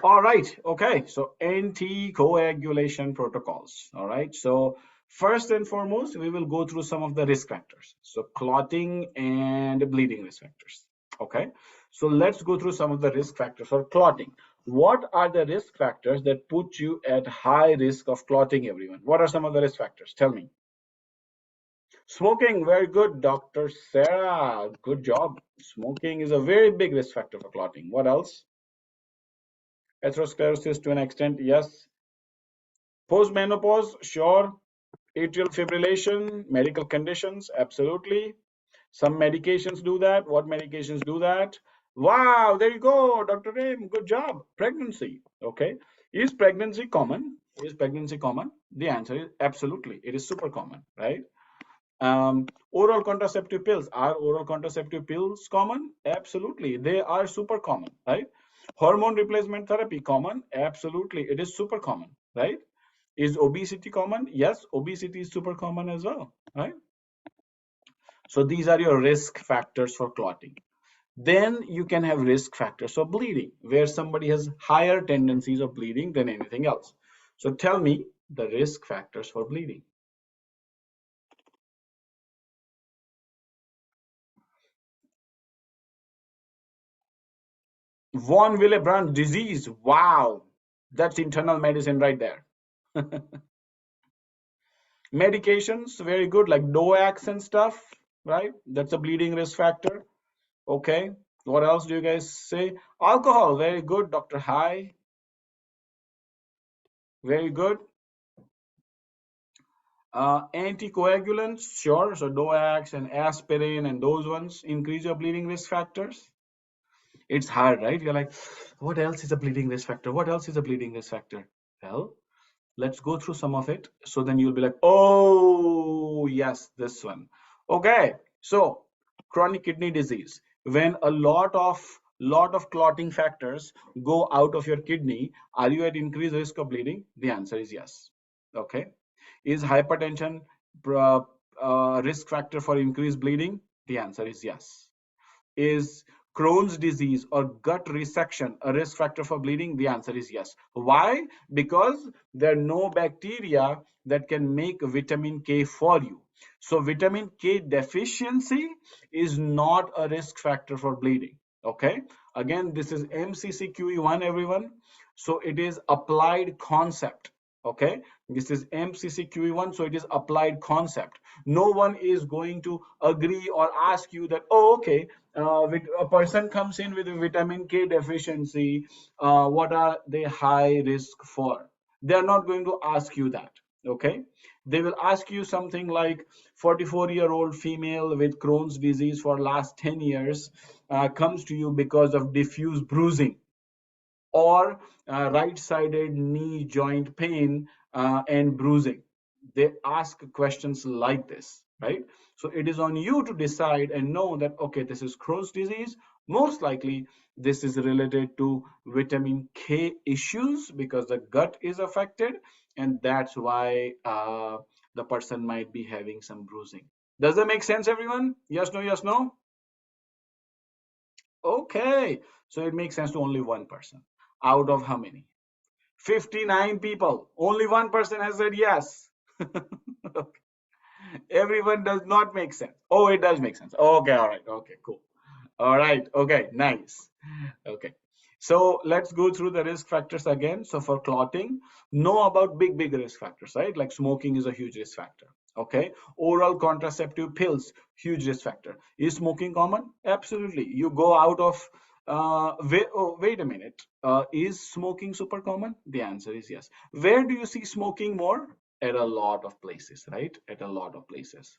All right. Okay. So anticoagulation protocols. All right. So first and foremost, we will go through some of the risk factors. So clotting and bleeding risk factors. Okay. So let's go through some of the risk factors for clotting. What are the risk factors that put you at high risk of clotting, everyone? What are some of the risk factors? Tell me. Smoking, very good, Dr. Sarah. Good job. Smoking is a very big risk factor for clotting. What else? Atherosclerosis to an extent, yes. Postmenopause, sure. Atrial fibrillation, medical conditions, absolutely. Some medications do that. What medications do that? Wow, there you go, Dr. Rim. Good job. Pregnancy. Okay. Is pregnancy common? Is pregnancy common? The answer is absolutely. It is super common, right? Oral contraceptive pills. Are oral contraceptive pills common? Absolutely. They are super common, right? Hormone replacement therapy common? Absolutely. It is super common, right? Is obesity common? Yes, obesity is super common as well, right? So these are your risk factors for clotting. Then you can have risk factors of bleeding, where somebody has higher tendencies of bleeding than anything else. So tell me the risk factors for bleeding. Von Willebrand disease. Wow, that's internal medicine right there. Medications, very good, like NOACs and stuff, right? That's a bleeding risk factor. Okay. What else do you guys say? Alcohol, very good, Dr. High. Very good. Anticoagulants, sure. So DOACs and aspirin and those ones increase your bleeding risk factors. It's hard, right? You're like, what else is a bleeding risk factor? What else is a bleeding risk factor? Well, let's go through some of it. So then you'll be like, oh, yes, this one. Okay. So chronic kidney disease. When a lot of clotting factors go out of your kidney, are you at increased risk of bleeding? The answer is yes. Okay. Is hypertension risk factor for increased bleeding? The answer is yes. Is Crohn's disease or gut resection a risk factor for bleeding? The answer is yes. Why? Because there are no bacteria that can make vitamin K for you. So vitamin K deficiency is not a risk factor for bleeding. Okay. Again, this is MCCQE1, everyone. So it is applied concept. Okay. This is MCCQE1, so it is applied concept. No one is going to agree or ask you that, oh, okay, a person comes in with a vitamin K deficiency, what are they high risk for? They're not going to ask you that. Okay. They will ask you something like 44-year-old female with Crohn's disease for last 10 years comes to you because of diffuse bruising or right-sided knee joint pain and bruising. They ask questions like this, right? So it is on you to decide and know that, okay, this is Crohn's disease. Most likely, this is related to vitamin K issues because the gut is affected, and that's why the person might be having some bruising. Does that make sense, everyone? Yes, no, yes, no? Okay, so it makes sense to only one person out of how many? 59 people. Only one person has said yes. Okay. Everyone does not make sense. Oh, it does make sense. Okay, all right. Okay, cool. All right. Okay, nice. Okay. So let's go through the risk factors again. So for clotting, know about big risk factors, right? Like smoking is a huge risk factor. Okay. Oral contraceptive pills, huge risk factor. Is smoking common? Absolutely. You go out of wait a minute. Is smoking super common? The answer is yes. Where do you see smoking more? At a lot of places, right? At a lot of places.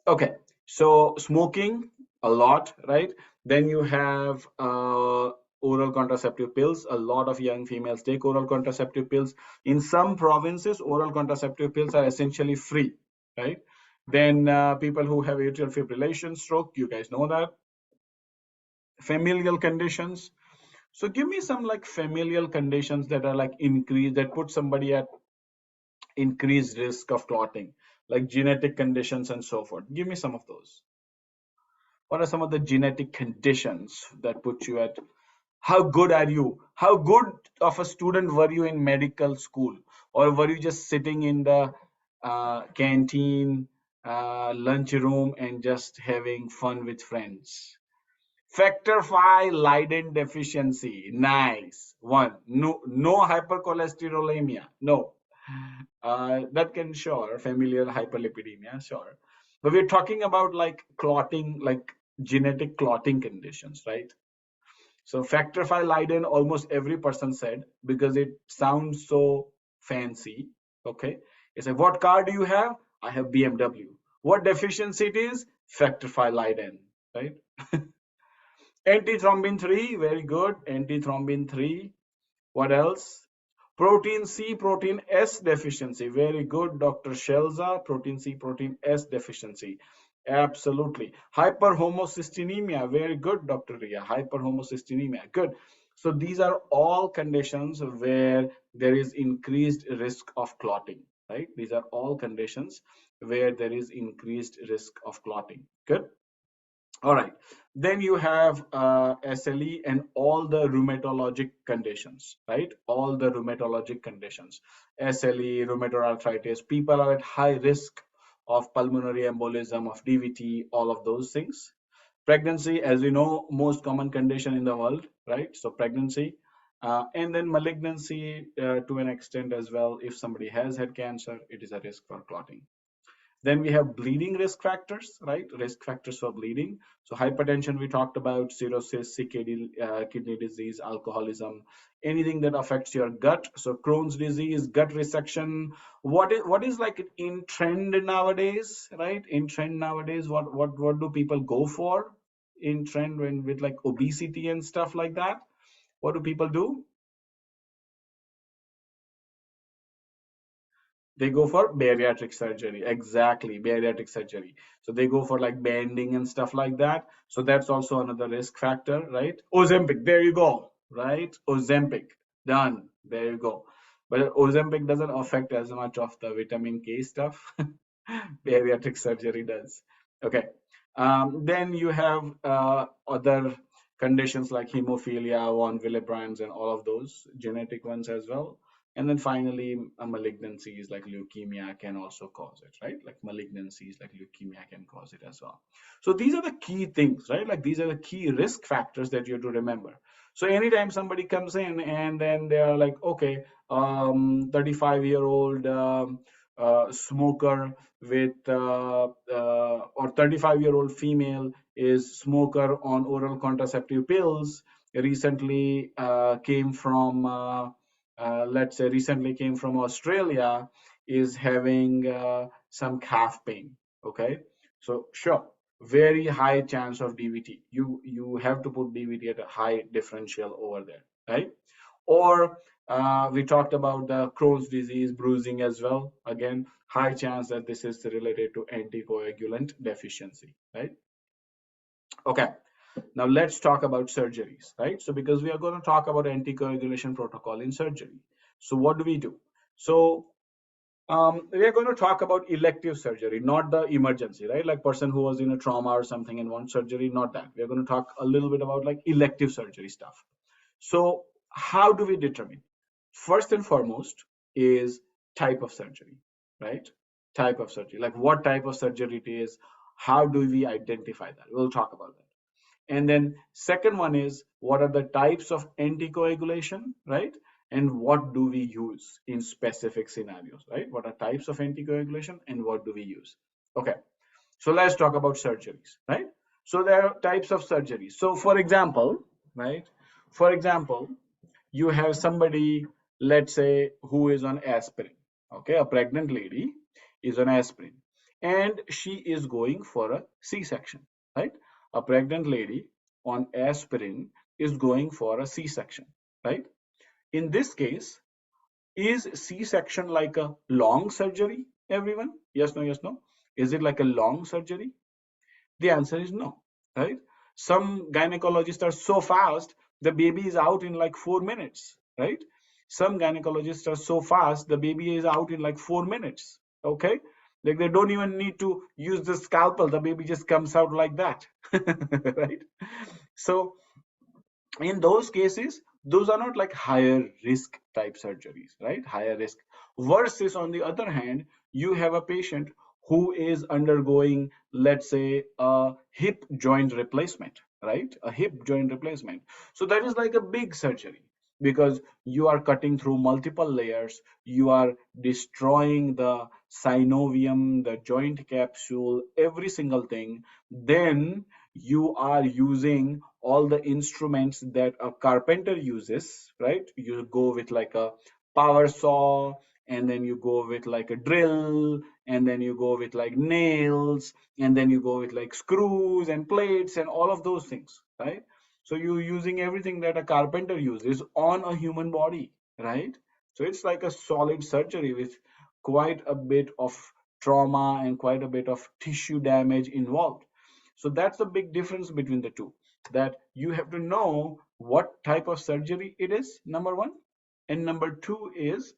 Okay, so smoking a lot, right? Then you have oral contraceptive pills. A lot of young females take oral contraceptive pills. In some provinces, oral contraceptive pills are essentially free, right? Then people who have atrial fibrillation, stroke, you guys know that. Familial conditions. So give me some like familial conditions that are like increased, that put somebody at increased risk of clotting, like genetic conditions and so forth. Give me some of those. What are some of the genetic conditions that put you at How good are you? How good of a student were you in medical school? Or were you just sitting in the canteen, lunchroom, and just having fun with friends? Factor 5, Leiden deficiency. Nice. One. No, no hypercholesterolemia. No. That can sure. Familial hyperlipidemia, sure. But we're talking about like clotting, like genetic clotting conditions, right? So factor 5 Leiden, almost every person said because it sounds so fancy. Okay. It's like, what car do you have? I have BMW. What deficiency it is? Factor 5 Leiden, right? Antithrombin 3, very good. Antithrombin 3. What else? Protein C, protein S deficiency. Very good, Dr. Shelza. Protein C, protein S deficiency. Absolutely. Hyperhomocystinemia. Very good, Dr. Ria. Hyperhomocystinemia. Good. So these are all conditions where there is increased risk of clotting, right? These are all conditions where there is increased risk of clotting. Good. All right. Then you have SLE and all the rheumatologic conditions, right? All the rheumatologic conditions, SLE, rheumatoid arthritis. People are at high risk of pulmonary embolism, of DVT, all of those things. Pregnancy, as you know, most common condition in the world, right? So pregnancy, and then malignancy to an extent as well. If somebody has had cancer, it is a risk for clotting. Then we have bleeding risk factors, right? Risk factors for bleeding. So hypertension, we talked about, cirrhosis, CKD, kidney disease, alcoholism, anything that affects your gut. So Crohn's disease, gut resection. What is like in trend nowadays, right? In trend nowadays, what do people go for in trend when with like obesity and stuff like that? What do people do? They go for bariatric surgery. Exactly, bariatric surgery. So they go for like banding and stuff like that. So that's also another risk factor, right? Ozempic, there you go, right? Ozempic, done. There you go. But Ozempic doesn't affect as much of the vitamin K stuff. Bariatric surgery does. Okay. Then you have other conditions like hemophilia, von Willebrand's, and all of those genetic ones as well. And then finally, malignancies like leukemia can also cause it, right? Like malignancies like leukemia can cause it as well. So these are the key things, right? Like these are the key risk factors that you have to remember. So anytime somebody comes in and then they are like, okay, 35-year-old smoker with or 35-year-old female is smoker on oral contraceptive pills recently came from let's say recently came from Australia, is having some calf pain. Okay, so sure, very high chance of DVT. You have to put DVT at a high differential over there, right? Or we talked about the Crohn's disease, bruising as well. Again, high chance that this is related to anticoagulant deficiency, right? Okay. Now let's talk about surgeries, right? So because we are going to talk about anticoagulation protocol in surgery. So what do we do? So we are going to talk about elective surgery, not the emergency, right? Like person who was in a trauma or something and wants surgery, not that. We are going to talk a little bit about like elective surgery stuff. So how do we determine? First and foremost is type of surgery, right? Type of surgery, like what type of surgery it is. How do we identify that? We'll talk about that. And then second one is what are the types of anticoagulation, right? And what do we use in specific scenarios, right? What are types of anticoagulation and what do we use? Okay, so let's talk about surgeries, right? So there are types of surgeries. So for example, right? For example, you have somebody, let's say, who is on aspirin. Okay, a pregnant lady is on aspirin and she is going for a C-section, right? A pregnant lady on aspirin is going for a C-section, right? In this case, is C-section like a long surgery, everyone? Yes, no, yes, no. Is it like a long surgery? The answer is no, right? Some gynecologists are so fast, the baby is out in like 4 minutes, right? Some gynecologists are so fast, the baby is out in like 4 minutes, okay? Like they don't even need to use the scalpel, the baby just comes out like that, right? So In those cases, those are not like higher risk type surgeries, right? Higher risk. Versus, on the other hand, you have a patient who is undergoing, let's say, a hip joint replacement, right? A hip joint replacement. So that is like a big surgery because you are cutting through multiple layers, you are destroying the synovium, the joint capsule, every single thing. Then you are using all the instruments that a carpenter uses, right? You go with like a power saw, and then you go with like a drill, and then you go with like nails, and then you go with like screws and plates and all of those things, right? So you're using everything that a carpenter uses on a human body, right? So it's like a solid surgery with quite a bit of trauma and quite a bit of tissue damage involved. So that's the big difference between the two, that you have to know what type of surgery it is, number one. And number two is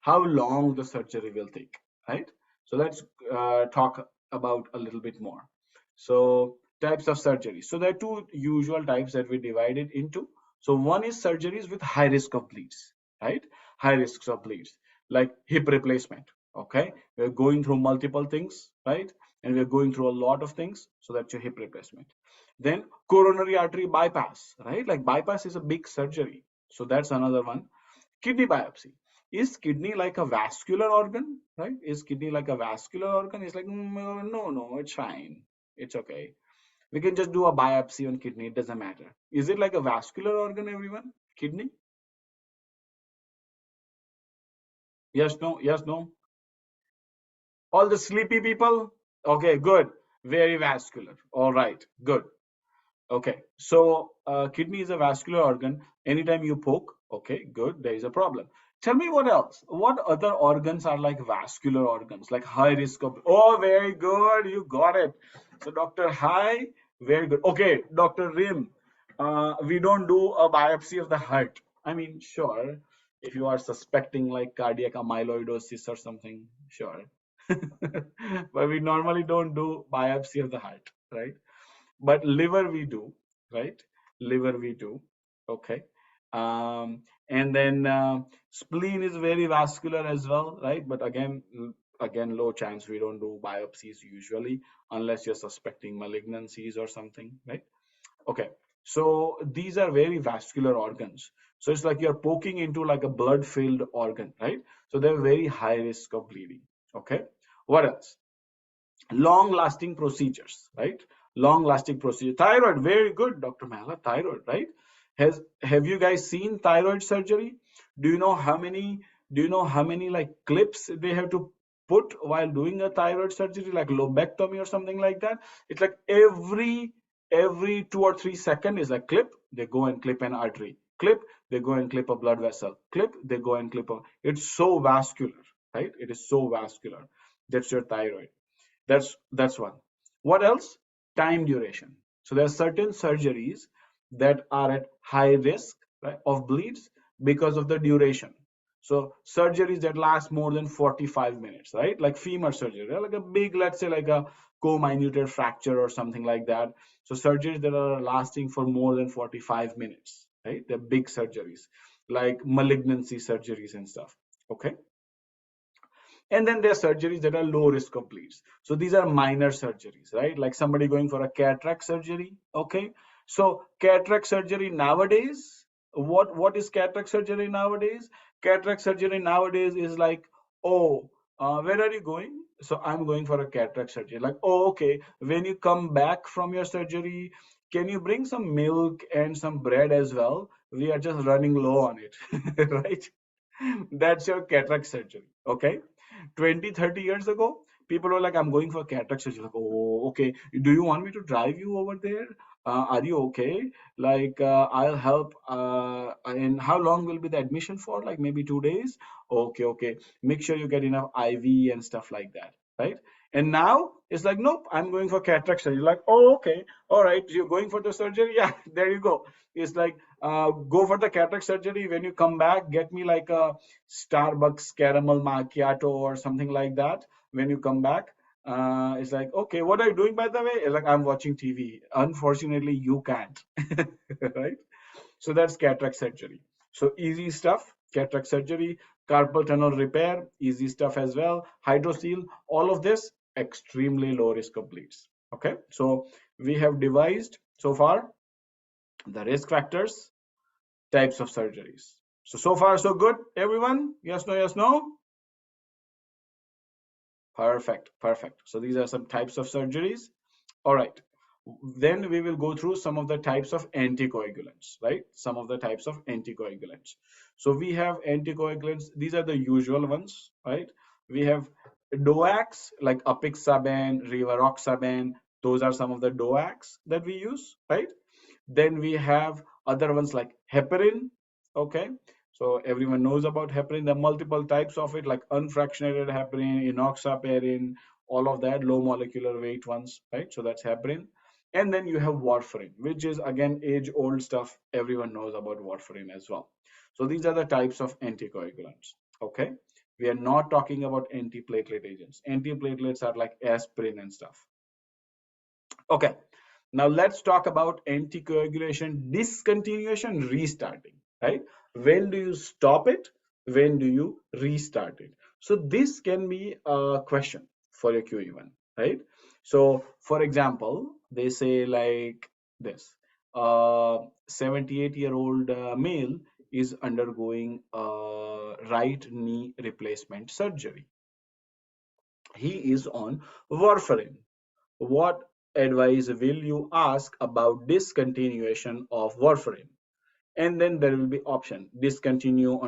how long the surgery will take, right? So let's talk about a little bit more. So types of surgery. So there are two usual types that we divide it into. So one is surgeries with high risk of bleeds, right? High risks of bleeds, like hip replacement. Okay, we're going through multiple things, right? And we're going through a lot of things, so that's your hip replacement. Then coronary artery bypass, right? Like bypass is a big surgery, so that's another one. Kidney biopsy. Is kidney like a vascular organ, right? Is kidney like a vascular organ? It's like, no, no, it's fine. It's okay. We can just do a biopsy on kidney. It doesn't matter. Is it like a vascular organ, everyone? Kidney? Yes, no, yes, no. All the sleepy people? Okay, good. Very vascular. All right, good. Okay, so kidney is a vascular organ. Anytime you poke, okay, good, there is a problem. Tell me what else? What other organs are like vascular organs, like high risk of? Oh, very good, you got it. So, Dr. High, very good. Okay, Dr. Rim, we don't do a biopsy of the heart. I mean, sure, if you are suspecting like cardiac amyloidosis or something, sure. But we normally don't do biopsy of the heart, right? But liver we do, right? Liver we do. Okay. And then spleen is very vascular as well, right? But again, low chance. We don't do biopsies usually unless you're suspecting malignancies or something, right? Okay. So these are very vascular organs. So it's like you're poking into like a blood-filled organ, right? So they're very high risk of bleeding. Okay. What else? Long lasting procedures, right? Long lasting procedure. Thyroid, very good, Dr. Mehla. Thyroid, right? Has Have you guys seen thyroid surgery? Do you know how many? Do you know how many like clips they have to put while doing a thyroid surgery, like lobectomy or something like that? It's like every 2 or 3 seconds is like clip. They go and clip an artery. Clip. They go and clip a blood vessel. Clip. They go and clip a. It's so vascular, right? It is so vascular. That's your thyroid. That's one. What else? Time duration. So there are certain surgeries that are at high risk, right, of bleeds because of the duration. So surgeries that last more than 45 minutes, right? Like femur surgery, right? Like a big, let's say like a comminuted fracture or something like that. So surgeries that are lasting for more than 45 minutes, right? They're big surgeries, like malignancy surgeries and stuff. Okay. And then there are surgeries that are low risk of bleeds. So these are minor surgeries, right? Like somebody going for a cataract surgery. Okay. So cataract surgery nowadays, what is cataract surgery nowadays? Cataract surgery nowadays is like, oh, where are you going? So I'm going for a cataract surgery. Like, oh, okay. When you come back from your surgery, can you bring some milk and some bread as well? We are just running low on it, right? That's your cataract surgery. Okay. 20, 30 years ago, people were like, I'm going for cataract surgery. Like, oh, okay. Do you want me to drive you over there? Are you okay? Like, I'll help. And how long will be the admission for? Like, maybe 2 days? Okay, okay. Make sure you get enough IV and stuff like that, right? And now it's like, nope, I'm going for cataract surgery. Like, oh, okay. All right. You're going for the surgery? Yeah, there you go. It's like, go for the cataract surgery. When you come back, get me like a Starbucks caramel macchiato or something like that when you come back. It's like, okay, what are you doing by the way? It's like, I'm watching TV. Unfortunately, you can't. Right? So that's cataract surgery. So easy stuff, cataract surgery, carpal tunnel repair, easy stuff as well. Hydrocele, all of this, extremely low risk of bleeds. Okay, so we have devised so far the risk factors, types of surgeries. So far so good, everyone? Yes, no, yes, no? Perfect, perfect. So these are some types of surgeries. All right. Then we will go through some of the types of anticoagulants, right? Some of the types of anticoagulants. So we have anticoagulants. These are the usual ones, right? We have DOACs like apixaban, rivaroxaban. Those are some of the DOACs that we use, right? Then we have other ones like heparin. Okay, so everyone knows about heparin. There are multiple types of it, like unfractionated heparin, enoxaparin, all of that, low molecular weight ones, right? So that's heparin. And then you have warfarin, which is again age-old stuff. Everyone knows about warfarin as well. So these are the types of anticoagulants. Okay, we are not talking about antiplatelet agents. Antiplatelets are like aspirin and stuff. Okay, now let's talk about anticoagulation discontinuation restarting, right? When do you stop it? When do you restart it? So this can be a question for your QE1, right? So for example, they say like this, 78-year-old male is undergoing right knee replacement surgery. He is on warfarin. What advice will you ask about discontinuation of warfarin? And then there will be option discontinue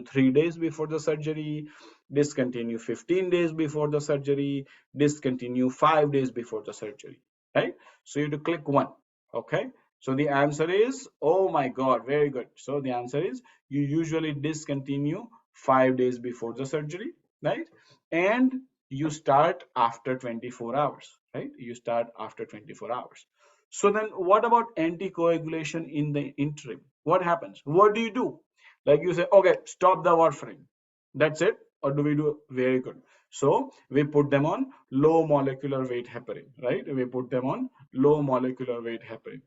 3 days before the surgery, discontinue 15 days before the surgery, discontinue 5 days before the surgery, right? So you have to click one. Okay, so the answer is, oh my god, very good. So the answer is you usually discontinue 5 days before the surgery, right? And you start after 24 hours, right? You start after 24 hours. So then what about anticoagulation in the interim? What happens? What do you do? Like you say, okay, stop the warfarin. That's it. Or do we do very good? So we put them on low molecular weight heparin, right? We put them on low molecular weight heparin.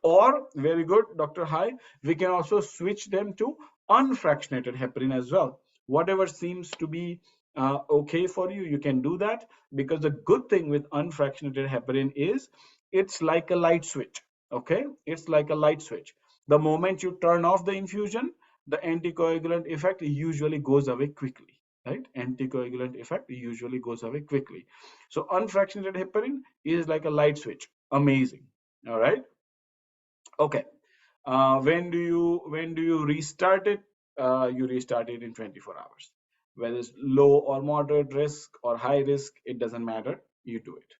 Or very good, Dr. Hai, we can also switch them to unfractionated heparin as well. Whatever seems to be okay for you, you can do that, because the good thing with unfractionated heparin is it's like a light switch. Okay, it's like a light switch. The moment you turn off the infusion, the anticoagulant effect usually goes away quickly. Right? Anticoagulant effect usually goes away quickly. So unfractionated heparin is like a light switch. Amazing. All right. Okay. When do you restart it? You restart it in 24 hours. Whether it's low or moderate risk or high risk, it doesn't matter. You do it.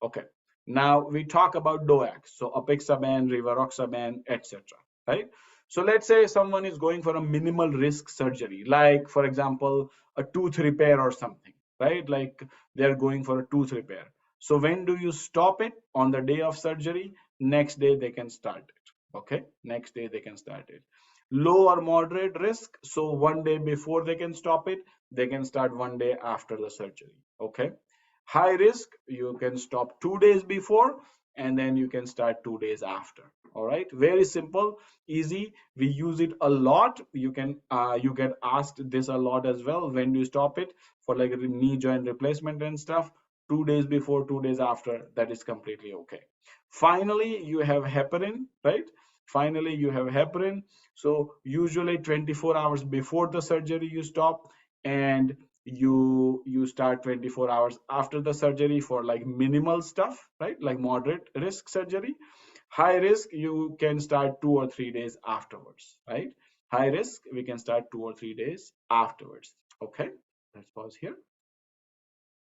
Okay. Now we talk about DOACs, so apixaban, rivaroxaban, etc. Right? So let's say someone is going for a minimal risk surgery, like for example, a tooth repair or something, right? Like they're going for a tooth repair. So when do you stop it? On the day of surgery, next day they can start it. Okay, next day they can start it. Low or moderate risk, so one day before they can stop it, they can start one day after the surgery. Okay, high risk, you can stop 2 days before and then you can start 2 days after. All right, very simple, easy. We use it a lot. You get asked this a lot as well. When do you stop it? For like a knee joint replacement and stuff, 2 days before, 2 days after, that is completely okay. Finally, you have heparin, right? Finally, you have heparin. So usually 24 hours before the surgery you stop, and you start 24 hours after the surgery for like minimal stuff, right? Like moderate risk surgery. High risk, you can start 2 or 3 days afterwards, right? High risk, we can start 2 or 3 days afterwards. Okay, let's pause here.